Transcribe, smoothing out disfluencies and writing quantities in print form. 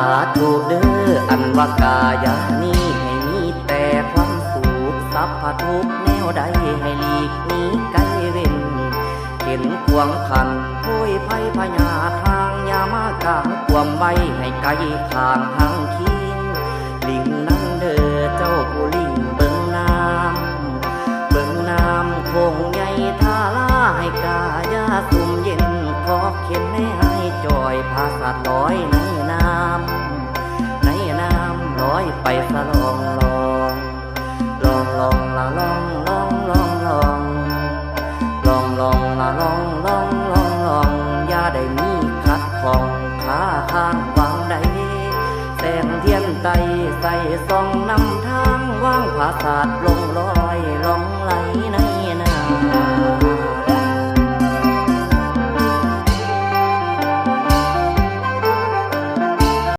าธุเด้ออันว่ากายานี้ให้มีแต่ความสุขสัพพทุกแนวใดให้หลีกหนีไกลเว้นเห็นขวงขันโวยภัยพญาทางยามากางความไว้ให้ไกลทางหางคิงลิงนั่งเด้อเจ้าผู้ลิงเบิ่งน้ำโคงใหญ่ทาลาให้กายาสุ่มเย็นขอเข็นให้จอยพาสัตว์ลอยในน้ำลอยไปสะลองละลองอย่าได้มีขัดของขาข้างวางใดแสงเทียนไตใส่ส่องนำทางว่างผาศาสตร์ลงลอย